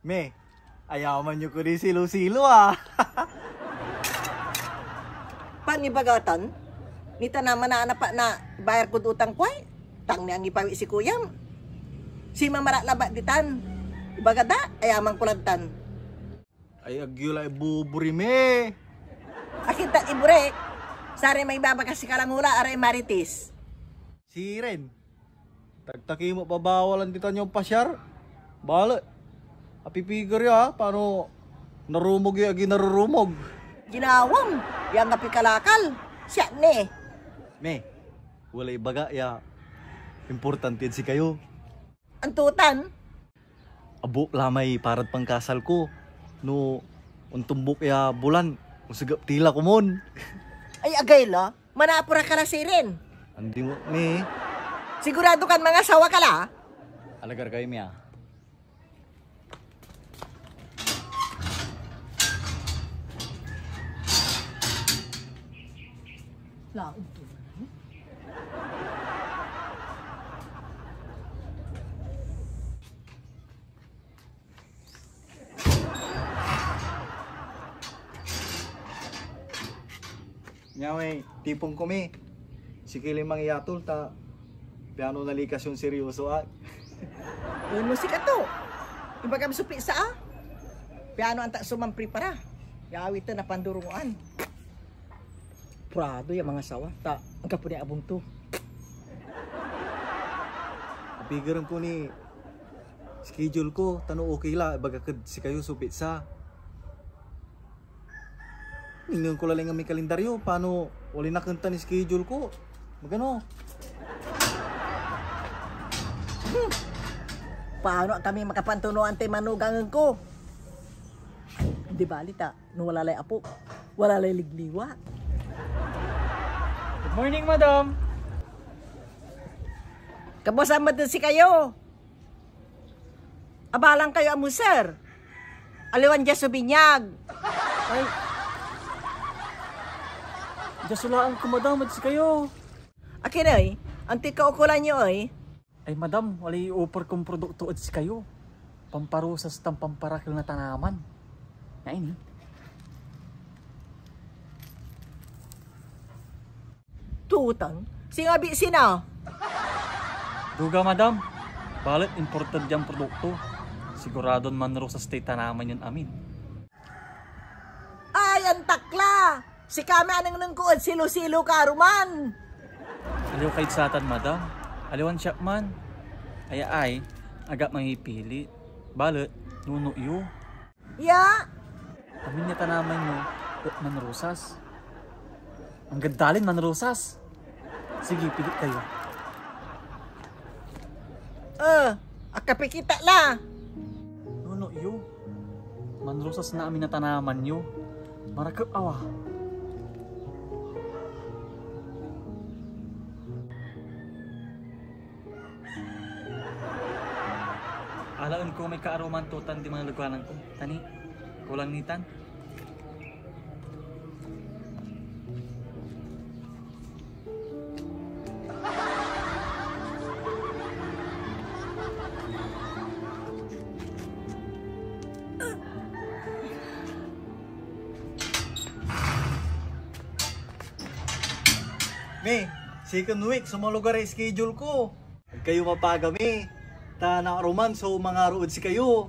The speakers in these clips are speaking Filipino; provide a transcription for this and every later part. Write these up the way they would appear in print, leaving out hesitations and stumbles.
Me, ayaman nyo ko di silo-silo ah. Panibagatan, nita naman na pa na bayar ko utang ko ay. Tang niyang ipawi si kuyam. Si mamara labat ditan. Ibagada, ayaman kulagtan. Ay agyula ibuburi me. Akita ibure, sari may babakas si kalangula aray maritis. Si Ren. Tagtaki mo pabawalan dito nyo pasyar. Bala. Apipigor ya, paano narumog yung agi narurumog. Ginawang, yang kapi kalakal. Siya ne. Me, wala ibaga ya. Importante si kayo. Antutan, Abo lamay parad pangkasal ko. No, untumbok ya bulan. Musagap tila ko mon. ay agay lo, manapura ka na si Ren. Andi mo, me. Sigurado kan mga sawa ka la? Alagar kayo, me ah. Laon to. Nyaway, tipong kumi. Si Kilimang iyatol ta. Piano nalikas yung seryoso ah. Yung musika to. Iba kami supi sa ah. Piano anta sumampri para. Yawi to na pandurungan. Prado yung mga sawa. Ta, ang kapo ni abong to. Bigaran ko ni schedule ko. Tano okay la. Bagakad si kayo supit sa. Tingnan ko lang ang may kalendaryo. Paano wali nakanta ni schedule ko. Magano? Paano kami makapantunuan tayo manugangan ko? Di balita, nung wala lay apo, wala lay ligliwa. Good morning, madam. Kabosama din si kayo. Abalang kayo amo, sir. Aliwan dyan subinyag. Ay. Jasulaan ko, madam. At si kayo. Akin ay, anti kaukulan nyo ay. Ay, madam. Wali offer kong produkto at si kayo. Pamparusas tang pamparakil na tanaman. Na ini. Tutang, singabi sina. Duga, madam. Balit, imported diyang produkto. Siguradon manrusas tay tanaman yun amin. Ay, ang takla. Si kami anang nangkuod silo-silo karuman. Aliw kahit satan, madam. Aliwan siya man. Ay, agak mahipili. Balit, nuno yu. Ya, Amin niya tanaman nyo, manrusas. Ang gandalin manrusas. Sige, pilit kayo. akapikita la. Nuno yu. Manrusas na amin na tanaman nyo. Marakap awa. Alaan ko may kaaroman tutan di mga luganan ko. Tani, kulang nitan. Me, second week, sa mga lugar ay schedule ko. Huwag kayo mapaga, me. Ta na roman, so mga rood si kayo.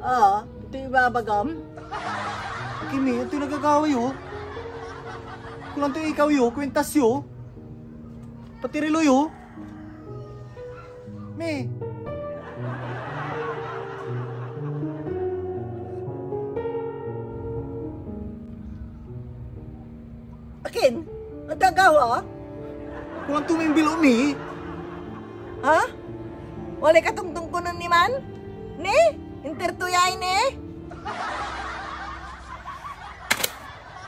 Ito yung babagam. Okay, me, ito yung nagkakaway, oh. Kulang ito ikaw, yo. Kwentas, yo. Pati relo, yo. Me. Akin, ang gagawa? Kulang tumimbilo, me. Ha? Wala ka tungtung ko nun ni man? Ne? Intertuyay ne?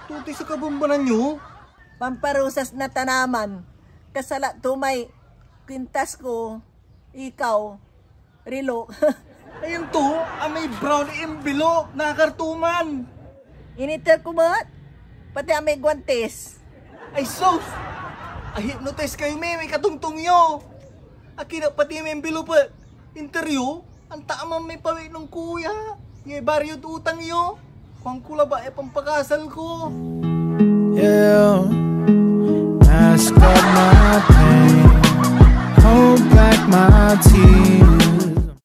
Tuti sa kabumbanan nyo. Pamparusas na tanaman. Kasala tumay kwintas ko. Ikaw. Rilo. Ayun to, may brown envelope, nakakartuman. Initer ko ba? Pati may guantes. Ay, sos! Ay, hypnotize kayo, me. May katungtong nyo. Akin na pati may envelope. interview, ang tama may pawi ng kuya. Ngay baryo utang iyo. Kung kula ba e pampakasal ko. Yeah, mask up my pain, hold back my tears.